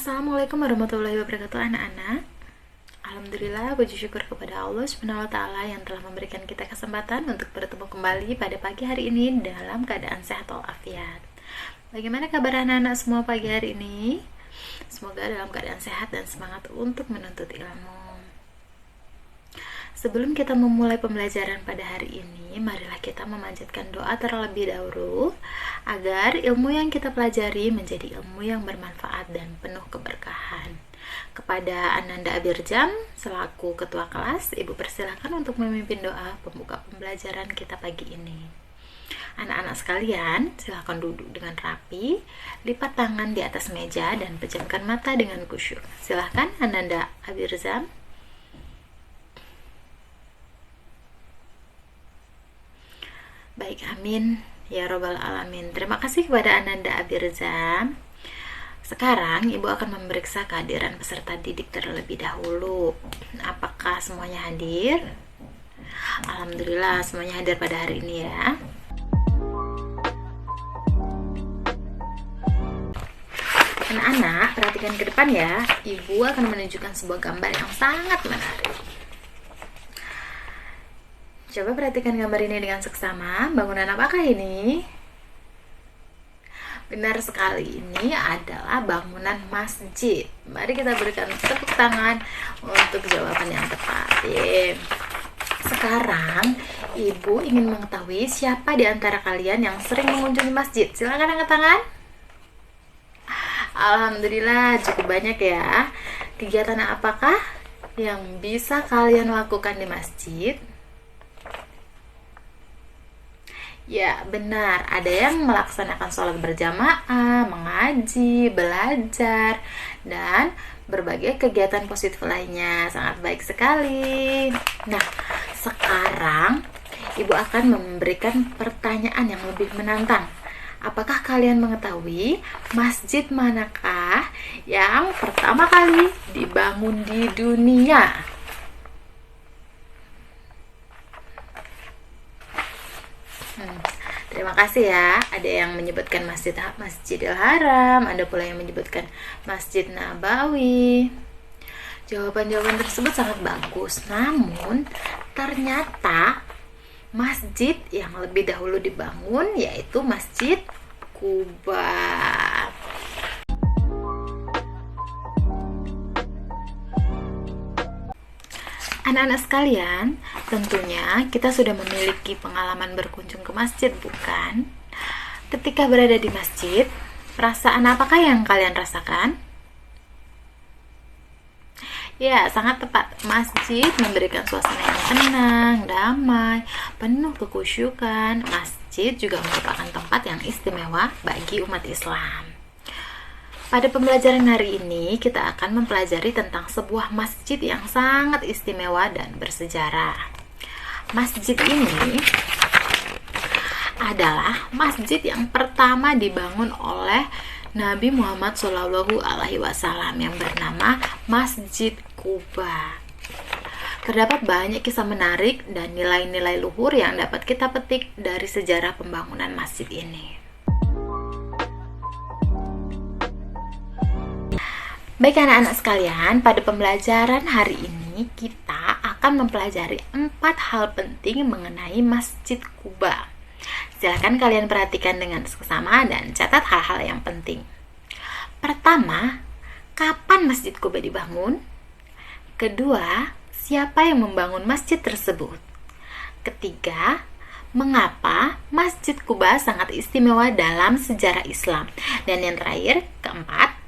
Assalamualaikum warahmatullahi wabarakatuh anak-anak. Alhamdulillah, puji syukur kepada Allah Subhanahu wa taala yang telah memberikan kita kesempatan untuk bertemu kembali pada pagi hari ini dalam keadaan sehat walafiat. Bagaimana kabar anak-anak semua pagi hari ini? Semoga dalam keadaan sehat dan semangat untuk menuntut ilmu. Sebelum kita memulai pembelajaran pada hari ini, marilah kita memanjatkan doa terlebih dahulu agar ilmu yang kita pelajari menjadi ilmu yang bermanfaat dan penuh keberkahan. Kepada Ananda Abirjam selaku ketua kelas, Ibu persilahkan untuk memimpin doa pembuka pembelajaran kita pagi ini. Anak-anak sekalian, silakan duduk dengan rapi, lipat tangan di atas meja dan pejamkan mata dengan khusyuk. Silakan Ananda Abirjam. Baik, amin ya robbal alamin. Terima kasih kepada Ananda Abirjam. Sekarang Ibu akan memeriksa kehadiran peserta didik terlebih dahulu. Apakah semuanya hadir? Alhamdulillah semuanya hadir pada hari ini ya. Anak-anak, perhatikan ke depan ya. Ibu akan menunjukkan sebuah gambar yang sangat menarik. Coba perhatikan gambar ini dengan seksama. Bangunan apakah ini? Benar sekali, ini adalah bangunan masjid. Mari kita berikan tepuk tangan untuk jawaban yang tepat. Sekarang, Ibu ingin mengetahui siapa di antara kalian yang sering mengunjungi masjid. Silakan angkat tangan. Alhamdulillah, cukup banyak ya. Kegiatan apakah yang bisa kalian lakukan di masjid? Ya, benar. Ada yang melaksanakan sholat berjamaah, mengaji, belajar, dan berbagai kegiatan positif lainnya. Sangat baik sekali. Nah, sekarang Ibu akan memberikan pertanyaan yang lebih menantang. Apakah kalian mengetahui masjid manakah yang pertama kali dibangun di dunia? Terima kasih ya. Ada yang menyebutkan Masjidil Haram, ada pula yang menyebutkan Masjid Nabawi. Jawaban-jawaban tersebut sangat bagus. Namun ternyata masjid yang lebih dahulu dibangun yaitu Masjid Kuba. Anak-anak sekalian, tentunya kita sudah memiliki pengalaman berkunjung ke masjid, bukan? Ketika berada di masjid, perasaan apakah yang kalian rasakan? Ya, sangat tepat. Masjid memberikan suasana yang tenang, damai, penuh kekhusyukan. Masjid juga merupakan tempat yang istimewa bagi umat Islam. Pada pembelajaran hari ini, kita akan mempelajari tentang sebuah masjid yang sangat istimewa dan bersejarah. Masjid ini adalah masjid yang pertama dibangun oleh Nabi Muhammad SAW yang bernama Masjid Kuba. Terdapat banyak kisah menarik dan nilai-nilai luhur yang dapat kita petik dari sejarah pembangunan masjid ini. Baik anak-anak sekalian, pada pembelajaran hari ini kita akan mempelajari 4 hal penting mengenai Masjid Kuba. Silakan kalian perhatikan dengan seksama dan catat hal-hal yang penting. Pertama, kapan Masjid Kuba dibangun? Kedua, siapa yang membangun masjid tersebut? Ketiga, mengapa Masjid Kuba sangat istimewa dalam sejarah Islam? Dan yang terakhir, keempat,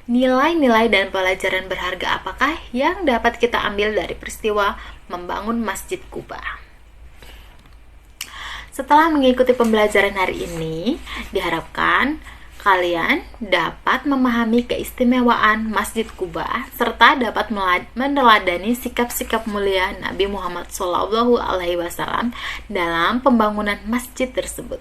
nilai-nilai dan pelajaran berharga apakah yang dapat kita ambil dari peristiwa membangun Masjid Kuba? Setelah mengikuti pembelajaran hari ini, diharapkan kalian dapat memahami keistimewaan Masjid Kuba serta dapat meneladani sikap-sikap mulia Nabi Muhammad SAW dalam pembangunan masjid tersebut.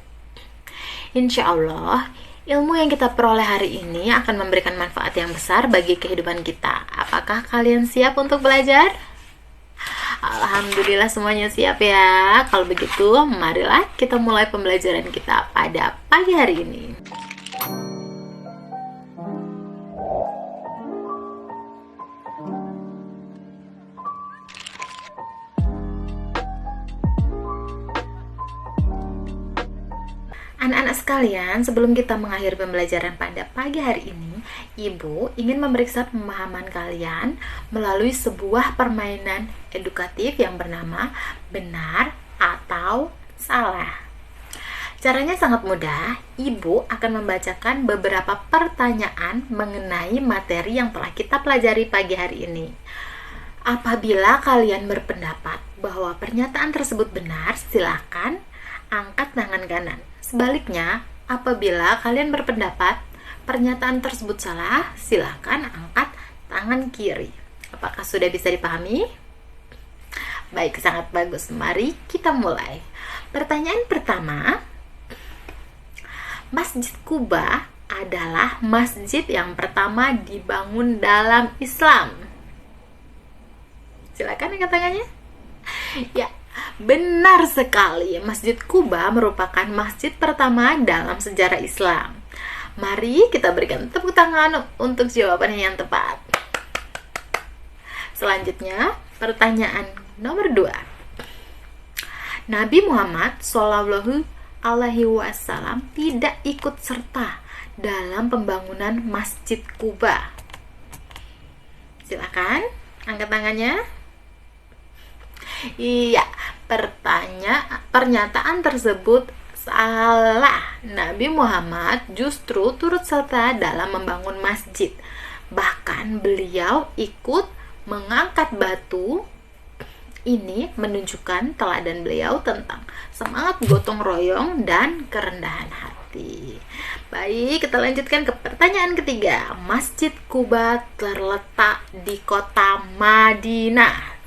Insya Allah, ilmu yang kita peroleh hari ini akan memberikan manfaat yang besar bagi kehidupan kita. Apakah kalian siap untuk belajar? Alhamdulillah semuanya siap ya. Kalau begitu, marilah kita mulai pembelajaran kita pada pagi hari ini. Anak-anak sekalian, sebelum kita mengakhiri pembelajaran pada pagi hari ini, Ibu ingin memeriksa pemahaman kalian melalui sebuah permainan edukatif yang bernama benar atau salah. Caranya sangat mudah. Ibu akan membacakan beberapa pertanyaan mengenai materi yang telah kita pelajari pagi hari ini. Apabila kalian berpendapat bahwa pernyataan tersebut benar, silakan angkat tangan kanan. Sebaliknya, apabila kalian berpendapat pernyataan tersebut salah, silakan angkat tangan kiri. Apakah sudah bisa dipahami? Baik, sangat bagus. Mari kita mulai. Pertanyaan pertama, Masjid Kuba adalah masjid yang pertama dibangun dalam Islam. Silakan angkat tangannya. Ya, benar sekali. Masjid Kuba merupakan masjid pertama dalam sejarah Islam. Mari kita berikan tepuk tangan untuk jawabannya yang tepat. Selanjutnya, pertanyaan nomor 2. Nabi Muhammad Shallallahu Alaihi Wasallam tidak ikut serta dalam pembangunan Masjid Kuba. Silakan angkat tangannya. Iya, pernyataan tersebut salah. Nabi Muhammad justru turut serta dalam membangun masjid. Bahkan beliau ikut mengangkat batu. Ini menunjukkan teladan beliau tentang semangat gotong royong dan kerendahan hati. Baik, kita lanjutkan ke pertanyaan ketiga. Masjid Kuba terletak di kota Madinah.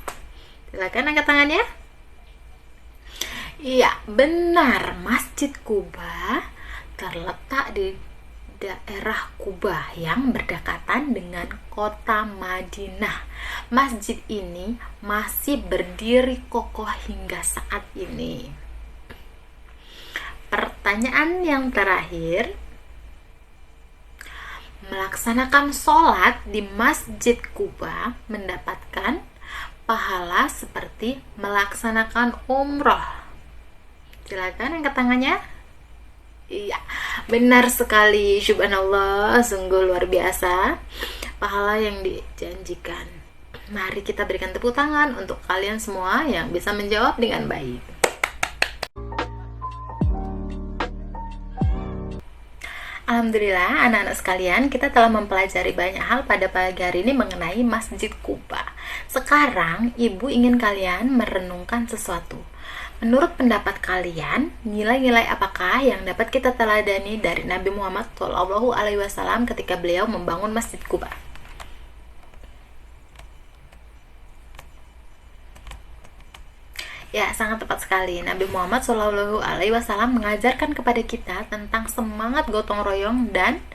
Silakan angkat tangannya. Iya, benar. Masjid Kuba terletak di daerah Kuba yang berdekatan dengan kota Madinah. Masjid ini masih berdiri kokoh hingga saat ini. Pertanyaan yang terakhir, melaksanakan sholat di Masjid Kuba mendapatkan pahala seperti melaksanakan umroh. Silakan angkat tangannya. Iya, benar sekali. Subhanallah, sungguh luar biasa pahala yang dijanjikan. Mari kita berikan tepuk tangan untuk kalian semua yang bisa menjawab dengan baik. Alhamdulillah, anak-anak sekalian, kita telah mempelajari banyak hal pada pagi hari ini mengenai Masjid Kuba. Sekarang, Ibu ingin kalian merenungkan sesuatu. Menurut pendapat kalian, nilai-nilai apakah yang dapat kita teladani dari Nabi Muhammad SAW ketika beliau membangun Masjid Kuba? Ya, sangat tepat sekali. Nabi Muhammad SAW mengajarkan kepada kita tentang semangat gotong royong dan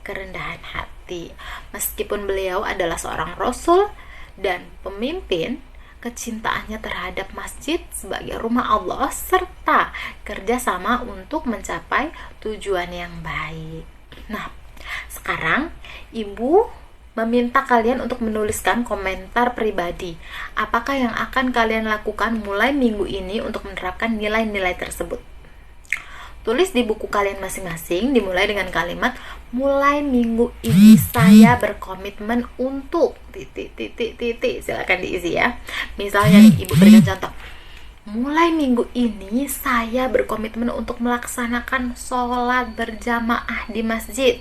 kerendahan hati. Meskipun beliau adalah seorang rasul dan pemimpin, kecintaannya terhadap masjid sebagai rumah Allah serta kerjasama untuk mencapai tujuan yang baik. Nah, sekarang Ibu meminta kalian untuk menuliskan komentar pribadi. Apakah yang akan kalian lakukan mulai minggu ini untuk menerapkan nilai-nilai tersebut? Tulis di buku kalian masing-masing, dimulai dengan kalimat, mulai minggu ini saya berkomitmen untuk ... Silakan diisi ya. Misalnya nih, Ibu berikan contoh. Mulai minggu ini saya berkomitmen untuk melaksanakan sholat berjamaah di masjid.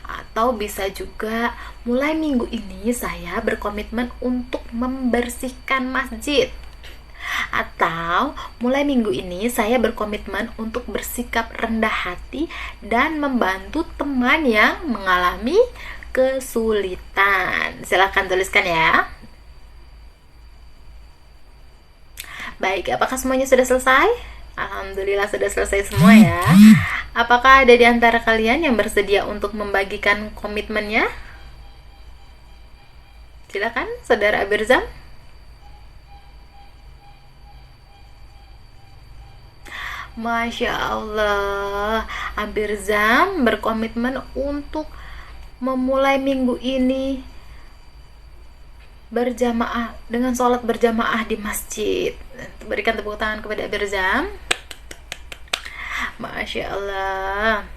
Atau bisa juga, mulai minggu ini saya berkomitmen untuk membersihkan masjid. Atau, mulai minggu ini saya berkomitmen untuk bersikap rendah hati dan membantu teman yang mengalami kesulitan. Silakan tuliskan ya. Baik, apakah semuanya sudah selesai? Alhamdulillah sudah selesai semua ya. Apakah ada di antara kalian yang bersedia untuk membagikan komitmennya? Silakan, Saudara Abirzam. Masya Allah, Abirzam berkomitmen untuk memulai minggu ini berjamaah dengan sholat berjamaah di masjid. Berikan tepuk tangan kepada Abirzam. Masya Allah,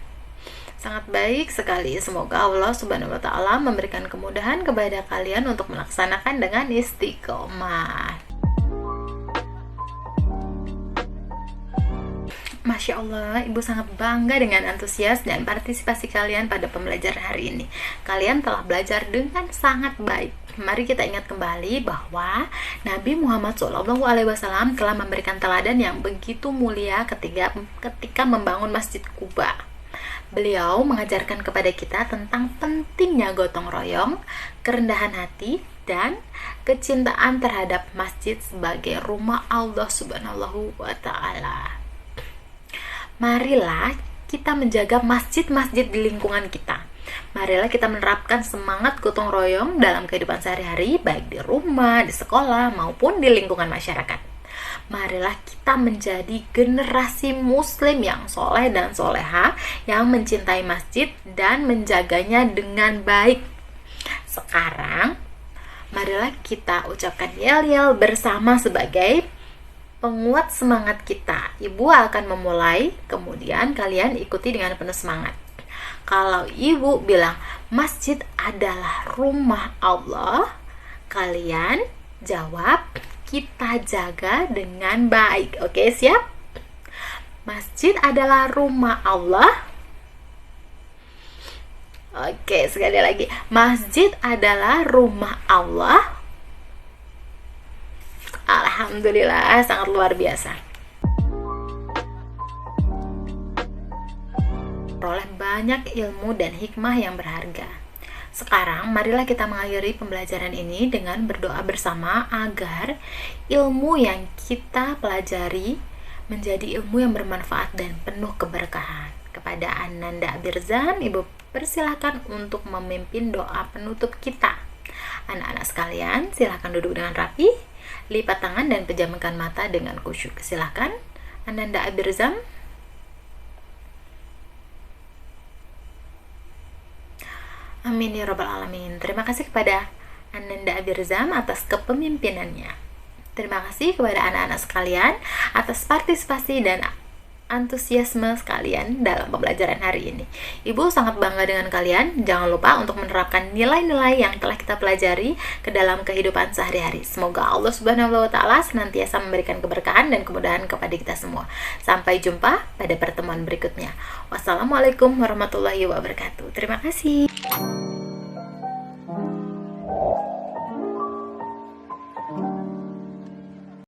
sangat baik sekali. Semoga Allah Subhanahu wa Ta'ala memberikan kemudahan kepada kalian untuk melaksanakan dengan istiqomah. Masya Allah, Ibu sangat bangga dengan antusias dan partisipasi kalian pada pembelajaran hari ini. Kalian telah belajar dengan sangat baik. Mari kita ingat kembali bahwa Nabi Muhammad SAW telah memberikan teladan yang begitu mulia ketika membangun Masjid Quba. Beliau mengajarkan kepada kita tentang pentingnya gotong royong, kerendahan hati, dan kecintaan terhadap masjid sebagai rumah Allah Subhanahu wa Ta'ala. Marilah kita menjaga masjid-masjid di lingkungan kita. Marilah kita menerapkan semangat gotong royong dalam kehidupan sehari-hari, baik di rumah, di sekolah, maupun di lingkungan masyarakat. Marilah kita menjadi generasi muslim yang soleh dan soleha, yang mencintai masjid dan menjaganya dengan baik. Sekarang, marilah kita ucapkan yel-yel bersama sebagai penguat semangat kita. Ibu akan memulai, kemudian kalian ikuti dengan penuh semangat. Kalau ibu bilang masjid adalah rumah Allah, kalian jawab kita jaga dengan baik. Oke, siap? Masjid adalah rumah Allah. Oke, sekali lagi. Masjid adalah rumah Allah. Alhamdulillah, sangat luar biasa. Peroleh banyak ilmu dan hikmah yang berharga. Sekarang, marilah kita mengakhiri pembelajaran ini dengan berdoa bersama agar ilmu yang kita pelajari menjadi ilmu yang bermanfaat dan penuh keberkahan. Kepada Ananda Abirzam, Ibu persilahkan untuk memimpin doa penutup kita. Anak-anak sekalian, silahkan duduk dengan rapi, lipat tangan dan pejamkan mata dengan khusyuk. Silahkan, Ananda Abirzam. Amin ya rabbal alamin. Terima kasih kepada Ananda Abirzam atas kepemimpinannya. Terima kasih kepada anak-anak sekalian atas partisipasi dan antusiasme sekalian dalam pembelajaran hari ini. Ibu sangat bangga dengan kalian. Jangan lupa untuk menerapkan nilai-nilai yang telah kita pelajari ke dalam kehidupan sehari-hari. Semoga Allah Subhanahu wa Ta'ala senantiasa memberikan keberkahan dan kemudahan kepada kita semua. Sampai jumpa pada pertemuan berikutnya. Wassalamualaikum warahmatullahi wabarakatuh. Terima kasih.